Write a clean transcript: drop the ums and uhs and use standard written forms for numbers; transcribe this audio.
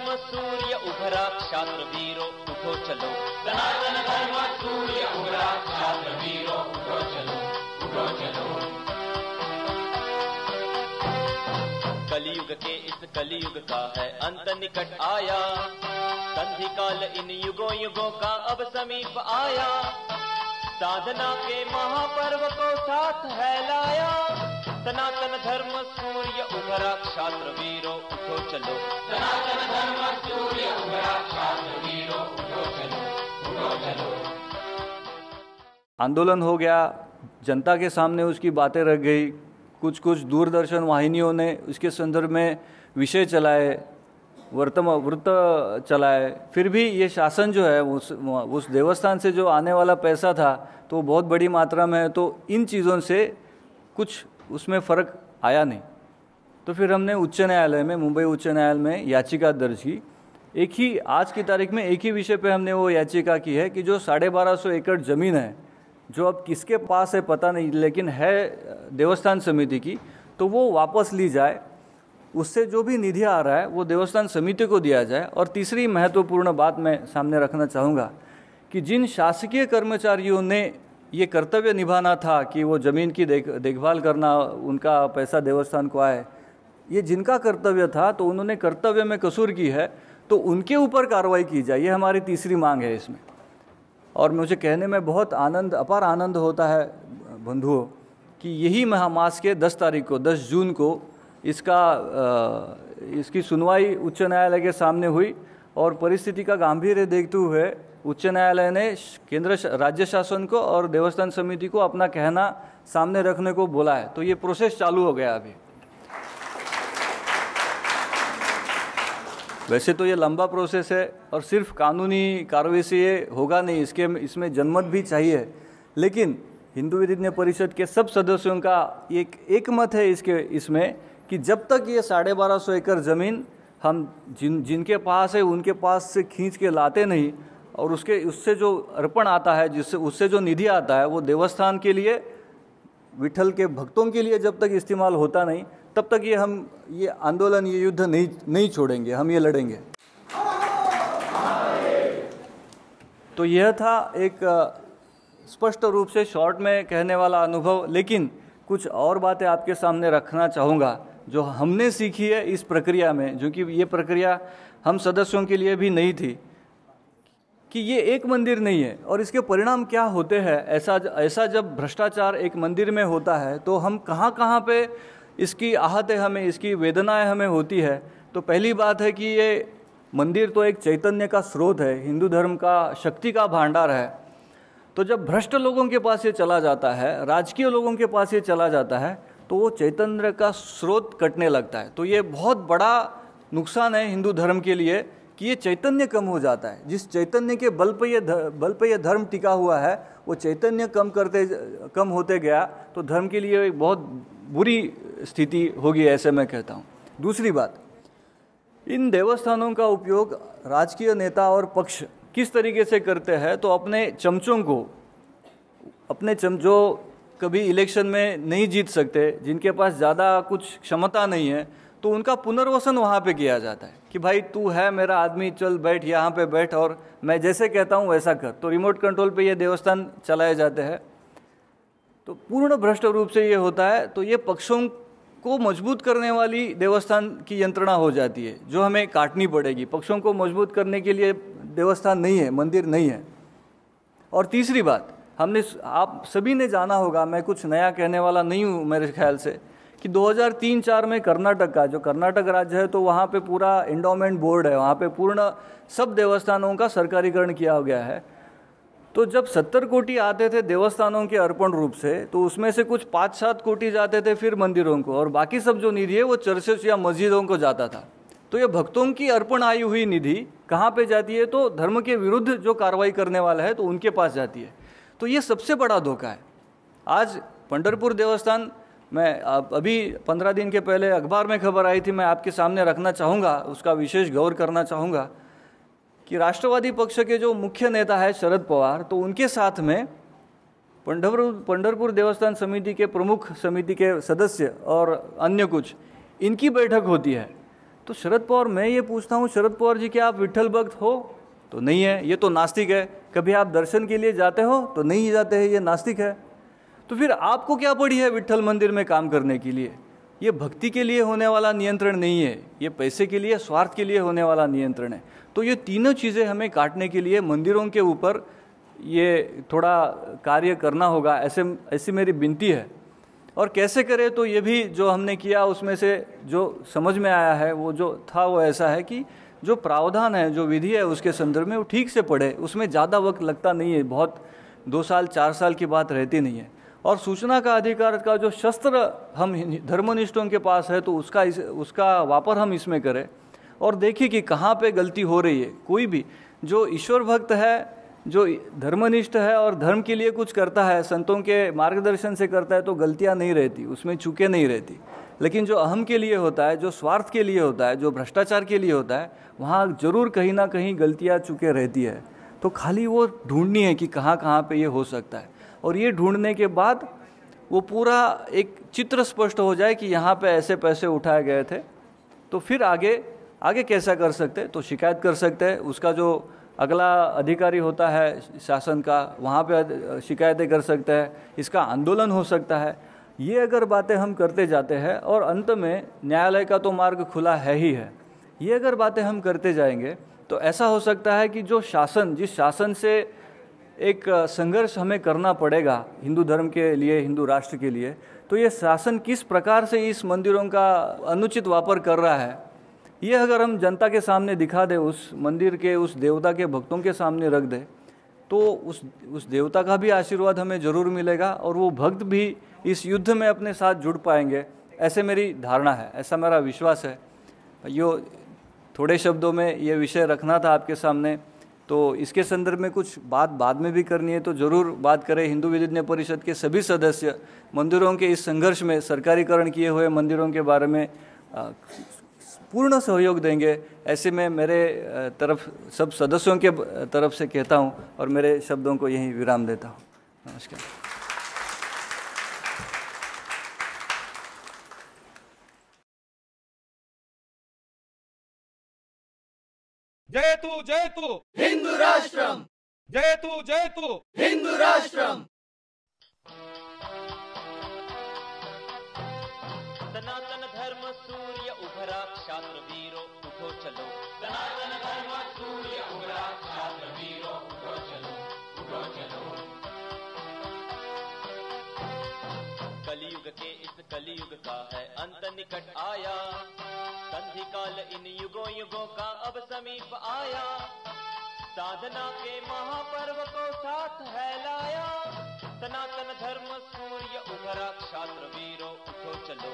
धर्म सूर्य उभरा क्षात्र वीरो उठो चलो। सनातन धर्म सूर्य उभरा क्षात्र वीरो उठो चलो, उठो चलो। कलयुग के इस कलयुग का है अंत निकट आया, संधि काल इन युगों युगों का अब समीप आया। साधना के महापर्व को साथ है लाया, सनातन धर्म सूर्य उभरा क्षात्र वीरो उठो चलो। सनातन धर्म सूर्य उभरा क्षात्र वीरो उठो चलो, उठो चलो। आंदोलन हो गया, जनता के सामने उसकी बातें रख गई, कुछ दूरदर्शन वाहिनियों ने उसके संदर्भ में विषय चलाए, वृत्त चलाए। फिर भी ये शासन जो है उस देवस्थान से जो आने वाला पैसा था तो बहुत बड़ी मात्रा में है, तो इन चीज़ों से कुछ उसमें फ़र्क आया नहीं। तो फिर हमने उच्च न्यायालय में, मुंबई उच्च न्यायालय में याचिका दर्ज की। एक ही आज की तारीख में एक ही विषय पे हमने वो याचिका की है कि जो 1250 एकड़ ज़मीन है, जो अब किसके पास है पता नहीं, लेकिन है देवस्थान समिति की, तो वो वापस ली जाए। उससे जो भी निधि आ रहा है वो देवस्थान समिति को दिया जाए। और तीसरी महत्वपूर्ण बात मैं सामने रखना चाहूँगा कि जिन शासकीय कर्मचारियों ने ये कर्तव्य निभाना था कि वो ज़मीन की देखभाल करना, उनका पैसा देवस्थान को आए, ये जिनका कर्तव्य था, तो उन्होंने कर्तव्य में कसूर की है, तो उनके ऊपर कार्रवाई की जाए। ये हमारी तीसरी मांग है इसमें। और मुझे कहने में बहुत अपार आनंद होता है बंधुओं कि यही मास के 10 तारीख को, 10 जून को इसकी सुनवाई उच्च न्यायालय के सामने हुई। और परिस्थिति का गांभीर्य देखते हुए उच्च न्यायालय ने केंद्र राज्य शासन को और देवस्थान समिति को अपना कहना सामने रखने को बोला है। तो ये प्रोसेस चालू हो गया अभी। वैसे तो ये लंबा प्रोसेस है और सिर्फ कानूनी कार्रवाई से ये होगा नहीं, इसमें जनमत भी चाहिए। लेकिन हिंदू विधिज्ञ परिषद के सब सदस्यों का एक मत है इसमें कि जब तक ये 1250 एकड़ ज़मीन हम जिनके पास है उनके पास से खींच के लाते नहीं, और उससे जो अर्पण आता है, उससे जो निधि आता है, वो देवस्थान के लिए, विठल के भक्तों के लिए जब तक इस्तेमाल होता नहीं, तब तक हम ये आंदोलन, ये युद्ध नहीं छोड़ेंगे, हम ये लड़ेंगे। तो यह था एक स्पष्ट रूप से शॉर्ट में कहने वाला अनुभव। लेकिन कुछ और बातें आपके सामने रखना चाहूँगा जो हमने सीखी है इस प्रक्रिया में, जो कि ये प्रक्रिया हम सदस्यों के लिए भी नहीं थी, कि ये एक मंदिर नहीं है और इसके परिणाम क्या होते हैं। ऐसा जब भ्रष्टाचार एक मंदिर में होता है तो हम कहाँ पे इसकी आहतें हमें, इसकी वेदनाएं हमें होती है। तो पहली बात है कि ये मंदिर तो एक चैतन्य का स्रोत है, हिंदू धर्म का शक्ति का भांडार है। तो जब भ्रष्ट लोगों के पास ये चला जाता है, राजकीय लोगों के पास ये चला जाता है, तो वो चैतन्य का स्रोत कटने लगता है। तो ये बहुत बड़ा नुकसान है हिंदू धर्म के लिए कि ये चैतन्य कम हो जाता है। जिस चैतन्य के बल पे ये धर्म टिका हुआ है, वो चैतन्य कम होते गया तो धर्म के लिए एक बहुत बुरी स्थिति होगी, ऐसे मैं कहता हूँ। दूसरी बात, इन देवस्थानों का उपयोग राजकीय नेता और पक्ष किस तरीके से करते हैं, तो अपने चमचों को, जो कभी इलेक्शन में नहीं जीत सकते, जिनके पास ज़्यादा कुछ क्षमता नहीं है, तो उनका पुनर्वसन वहाँ पे किया जाता है कि भाई तू है मेरा आदमी, चल बैठ यहाँ पे बैठ और मैं जैसे कहता हूँ वैसा कर। तो रिमोट कंट्रोल पे ये देवस्थान चलाए जाते हैं। तो पूर्ण भ्रष्ट रूप से ये होता है। तो ये पक्षों को मजबूत करने वाली देवस्थान की यंत्रणा हो जाती है, जो हमें काटनी पड़ेगी। पक्षों को मजबूत करने के लिए देवस्थान नहीं है, मंदिर नहीं है। और तीसरी बात, आप सभी ने जाना होगा, मैं कुछ नया कहने वाला नहीं हूँ मेरे ख्याल से, कि 2003-4 में कर्नाटक का, जो कर्नाटक राज्य है, तो वहाँ पे पूरा एंडोमेंट बोर्ड है, वहाँ पे पूर्ण सब देवस्थानों का सरकारीकरण किया गया है। तो जब 70 कोटि आते थे देवस्थानों के अर्पण रूप से, तो उसमें से कुछ 5-7 कोटि जाते थे फिर मंदिरों को, और बाकी सब जो निधि है वो चर्चेस या मस्जिदों को जाता था। तो ये भक्तों की अर्पण आई हुई निधि कहाँ पे जाती है, तो धर्म के विरुद्ध जो कार्रवाई करने वाला है तो उनके पास जाती है। तो ये सबसे बड़ा धोखा है। आज पंढरपुर देवस्थान, मैं अभी 15 दिन के पहले अखबार में खबर आई थी, मैं आपके सामने रखना चाहूँगा, उसका विशेष गौर करना चाहूँगा कि राष्ट्रवादी पक्ष के जो मुख्य नेता है शरद पवार, तो उनके साथ में पंढरपुर देवस्थान समिति के प्रमुख समिति के सदस्य और अन्य कुछ, इनकी बैठक होती है। तो शरद पवार, मैं ये पूछता हूँ शरद पवार जी, क्या आप विट्ठल भक्त हो? तो नहीं है, ये तो नास्तिक है। कभी आप दर्शन के लिए जाते हो? तो नहीं जाते हैं, ये नास्तिक है। तो फिर आपको क्या पड़ी है विट्ठल मंदिर में काम करने के लिए? ये भक्ति के लिए होने वाला नियंत्रण नहीं है, ये पैसे के लिए, स्वार्थ के लिए होने वाला नियंत्रण है। तो ये तीनों चीज़ें हमें काटने के लिए मंदिरों के ऊपर ये थोड़ा कार्य करना होगा, ऐसी मेरी विनती है। और कैसे करें, तो ये भी जो हमने किया उसमें से जो समझ में आया है, वो जो था वो ऐसा है कि जो प्रावधान है, जो विधि है, उसके संदर्भ में वो ठीक से पढ़े, उसमें ज़्यादा वक्त लगता नहीं है, बहुत 2 साल 4 साल की बात रहती नहीं है। और सूचना का अधिकार का जो शस्त्र हम धर्मनिष्ठों के पास है, तो उसका वापर हम इसमें करें और देखिए कि कहाँ पे गलती हो रही है। कोई भी जो ईश्वर भक्त है, जो धर्मनिष्ठ है और धर्म के लिए कुछ करता है, संतों के मार्गदर्शन से करता है, तो गलतियां नहीं रहती, उसमें चूकें नहीं रहती। लेकिन जो अहम के लिए होता है, जो स्वार्थ के लिए होता है, जो भ्रष्टाचार के लिए होता है, वहाँ जरूर कहीं ना कहीं गलतियां चूकें रहती है। तो खाली वो ढूंढनी है कि कहाँ कहाँ पे ये हो सकता है, और ये ढूंढने के बाद वो पूरा एक चित्र स्पष्ट हो जाए कि यहाँ पे ऐसे पैसे उठाए गए थे, तो फिर आगे कैसा कर सकते हैं, तो शिकायत कर सकते हैं। उसका जो अगला अधिकारी होता है शासन का, वहाँ पे शिकायतें कर सकते हैं, इसका आंदोलन हो सकता है। ये अगर बातें हम करते जाते हैं, और अंत में न्यायालय का तो मार्ग खुला है ही है, ये अगर बातें हम करते जाएंगे तो ऐसा हो सकता है कि जो शासन, जिस शासन से एक संघर्ष हमें करना पड़ेगा हिंदू धर्म के लिए, हिंदू राष्ट्र के लिए, तो ये शासन किस प्रकार से इस मंदिरों का अनुचित वापर कर रहा है, ये अगर हम जनता के सामने दिखा दे, उस मंदिर के, उस देवता के भक्तों के सामने रख दे, तो उस देवता का भी आशीर्वाद हमें जरूर मिलेगा और वो भक्त भी इस युद्ध में अपने साथ जुड़ पाएंगे। ऐसे मेरी धारणा है, ऐसा मेरा विश्वास है। यो थोड़े शब्दों में ये विषय रखना था आपके सामने। तो इसके संदर्भ में कुछ बात बाद में भी करनी है तो ज़रूर बात करें। हिंदू विधिज्ञ परिषद के सभी सदस्य मंदिरों के इस संघर्ष में, सरकारीकरण किए हुए मंदिरों के बारे में पूर्ण सहयोग देंगे, ऐसे में मेरे तरफ सब सदस्यों के तरफ से कहता हूं और मेरे शब्दों को यहीं विराम देता हूं। नमस्कार। जयतु हिंदू राष्ट्रम, जयतु हिंदू राष्ट्रम। सनातन धर्म सूर्य उभरा, क्षात्र वीरो उठो चलो। सनातन धर्म सूर्य उभरा, क्षात्र वीरो उठो चलो, उठो चलो। कलयुग के इस कलयुग का है अंत निकट आया, संधि काल इन युगों युगों का अब समीप आया। साधना के महापर्व को साथ है लाया, सनातन धर्म सूर्य उभरा, क्षात्र वीरो उठो चलो।